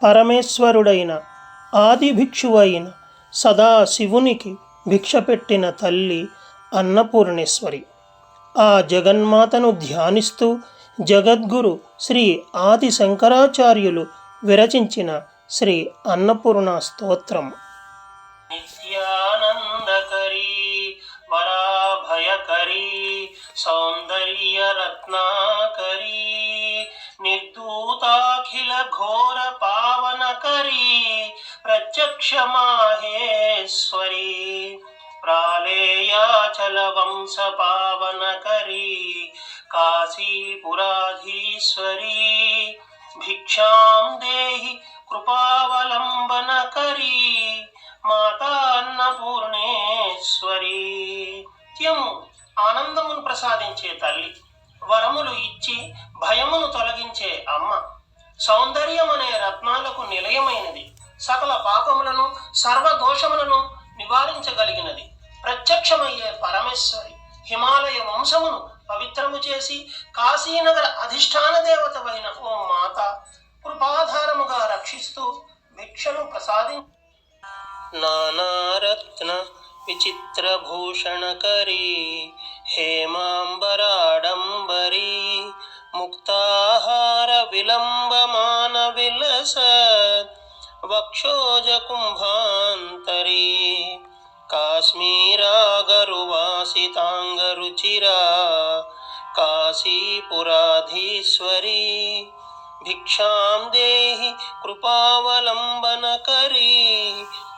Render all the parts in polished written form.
పరమేశ్వరుడైన ఆది భిక్షువైన సదాశివునికి భిక్ష పెట్టిన తల్లి అన్నపూర్ణేశ్వరి. ఆ జగన్మాతను ధ్యానిస్తూ జగద్గురు శ్రీ ఆది శంకరాచార్యులు విరచించిన శ్రీ అన్నపూర్ణ స్తోత్రం. నిత్యానందకరీ వరాభయకరీ సౌందర్య రత్నాకరీ నిర్దూతాఖిల ఘోర పావనకరీ ప్రత్యక్ష మాహేశ్వరీ ప్రాళేయాచల వంశ పావనకరీ కాశీపురాధీశ్వరీ భిక్షాం దేహి కృపావలంబనకరీ మాతా అన్నపూర్ణేశ్వరీ. నిత్యము ఆనందమును ప్రసాదించే తల్లి, వరములు ఇచ్చి భయమును తొలగించే అమ్మ, సౌందర్యం అనే రత్నాలకు నిలయమైనది, సకల పాపములను సర్వదోషములను నివారించగలిగినది, ప్రత్యక్షమయ్యే పరమేశ్వరి, హిమాలయ వంశమును పవిత్రము చేసి కాశీనగర అధిష్టాన దేవతవైన ఓ మాత కృపాధారముగా రక్షిస్తూ భిక్షను ప్రసాది. నానారత్న విచిత్ర భూషణకరీ హేమాంబరాడంబరీ ముక్తాహార విలంబమాన విలస వక్షోజ కుంభాంతరీ కాశ్మీరాగరువాసితాంగరుచిరా కాశీపురాధీశ్వరీ భిక్షాం దేహి కృపావలంబనకరీ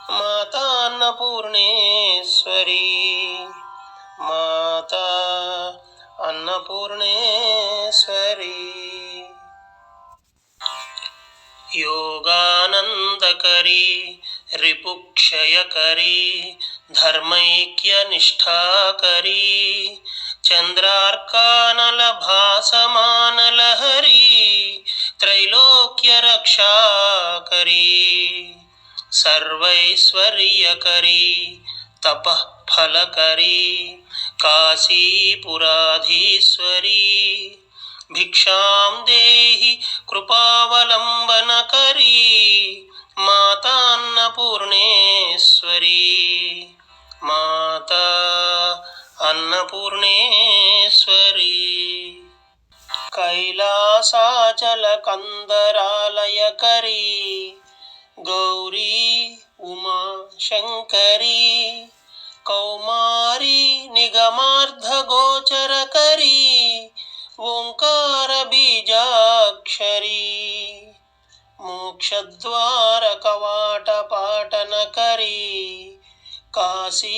మాతా అన్నపూర్ణేశ్వరీ. మాతా అన్నపూర్ణేశ్వరీ. యోగానందకరీ రిపుక్షయకరీ ధర్మైక్యనిష్ఠాకరీ చంద్రార్కానల భాసమానలహరీ త్రైలోక్య రక్షాకరీ సర్వైశ్వర్యకరీ తపఃఫలకరీ కాశీపురాధీశ్వరీ భిక్షాం దేహి కృపావలంబనకరీ మాతా అన్నపూర్ణేశ్వరీ. మాతా అన్నపూర్ణేశ్వరీ. కైలాసాచల కందరాలయకరీ గౌరీ ఉమా శంకరీ కౌమారీ నిగమార్థగోచరకరీ ఓంకార బీజాక్షరీ మోక్షద్వార కవాట పాటనకరీ కాశీపురాధీశ్వరీ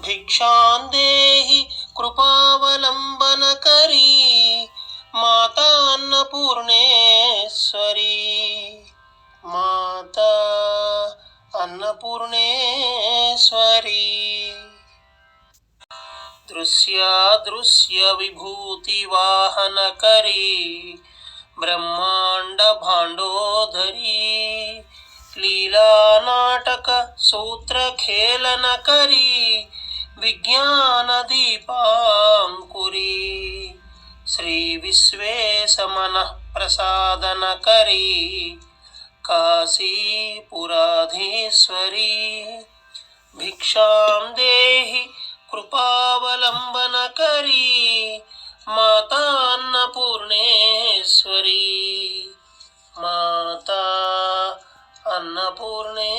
భిక్షాం దేహి కృపావలంబనకరీ మాతా అన్నపూర్ణేశ్వరీ. మాతా అన్నపూర్ణేశ్వరీ. దృశ్యాదృశ్య విభూతి వాహనకరీ బ్రహ్మాండ భాండోదరీ లీలానాటక సూత్రఖేళనకరీ విజ్ఞాన దీపాంకురీ శ్రీ విశ్వేశమనః ప్రసాదనకరీ కాశీపురాధీశ్వరీ భిక్షాం దేహి కృపావలంబనకరీ మాతా అన్నపూర్ణేశ్వరీ. మాతా అన్నపూర్ణేశ్వరీ.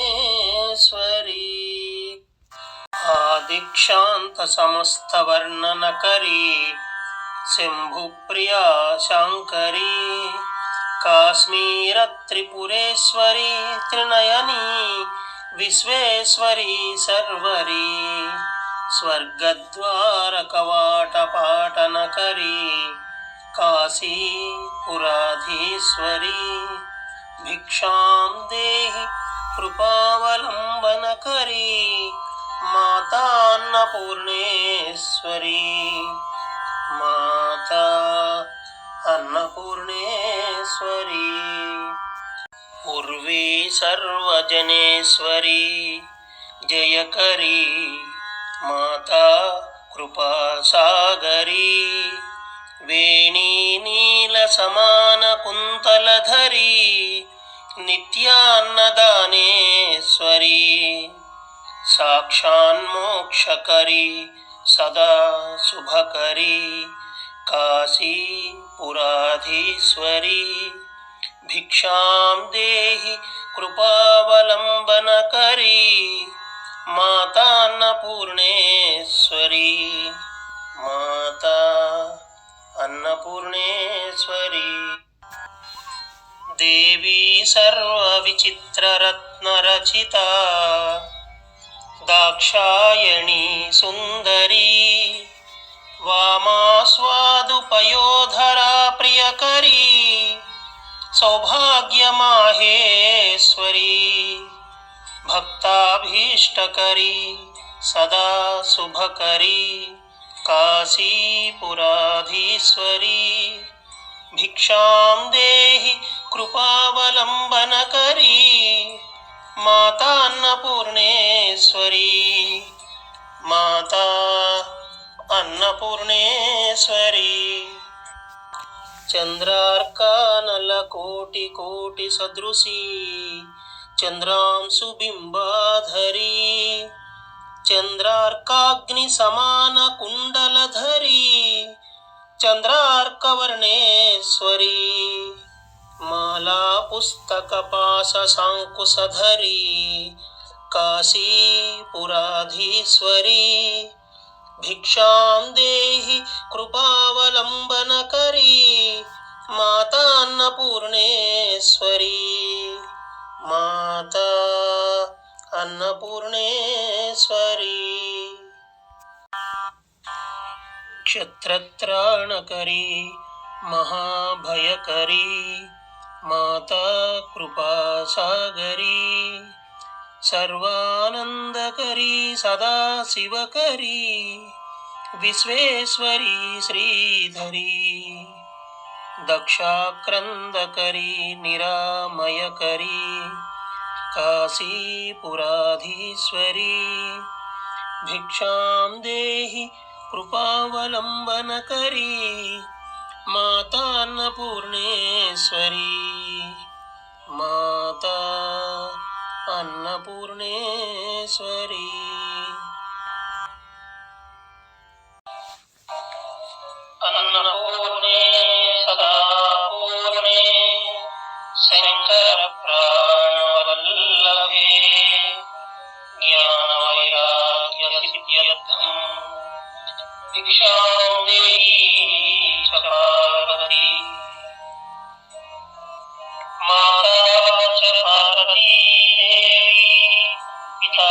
ఆదిక్షాంత సమస్త వర్ణనకరీ శంభుప్రియా శాంకరీ కాశ్మీర త్రిపురేశ్వరీ త్రినయనీ విశ్వేశ్వరీ సర్వరీ స్వర్గద్వార కవాట పాటనకరీ కాశీపురాధీశ్వరీ భిక్షాం దేహి కృపావలంబనకరీ మాతా అన్నపూర్ణేశ్వరీ. మాతా అన్నపూర్ణేశ్వరీ. ఉర్వీ సర్వజనేశ్వరీ జయకరీ మాతా కృపాసాగరీ వేణీ నీల సమాన కుంతలధరీ నిత్యాన్నదానేశ్వరీ సాక్షాన్మోక్షకరీ సదా శుభకరీ కాశీపురాధీశ్వరీ భిక్షాం దేహి కృపావలంబనకరీ మాతాన్నపూర్ణేశ్వరీ మాతా అన్నపూర్ణేశ్వరీ దేవీ సర్వవిచిత్రరత్నరచితా దాక్షాయణీ సుందరీ వామాస్వాదుపయోధరా ప్రియకరీ సౌభాగ్యమాహేశ్వరీ భక్తాభీష్టకరీ సదా శుభకరీ కాశీపురాధీశ్వరీ భిక్షాం దేహి కృపావలంబనకరీ మాతాన్నపూర్ణేశ్వరీ మాతా అన్నపూర్ణేశ్వరీ చంద్రార్కానలకోటి కోటి సదృశీ చంద్రాంశుబింబాధరీ చంద్రార్కాగ్ని సమాన కుండలధరీ చంద్రార్కవర్ణేశ్వరీ మాలా పుస్తక పాశ సాంకుశధరీ కాశీపురాధీశ్వరీ భిక్షాం దేహి కృపావలంబనకరీ మాతాన్నపూర్ణేశ్వరీ మాతా అన్నపూర్ణేశ్వరీ క్షత్రత్రాణకరీ మహాభయకరీ మాతా కృపాసాగరీ సర్వానందకరీ సదాశివకరీ విశ్వేశ్వరీ శ్రీధరీ దక్షాక్రందకరీ నిరామయకరీ కాశీపురాధీశ్వరీ భిక్షాం దేహి కృపావలంబనకరీ మాతాన్నపూర్ణేశ్వరీ మాతా అన్నపూర్ణేశ్వరీ అన్నపూర్ణే సదా పూర్ణే శంకర ప్రాణవల్లభే జ్ఞానవైరాగ్య సిద్ధ్యర్థం భిక్షాం దేహి చ పార్వతీ మాతా చ పార్వతీ దేవి పితా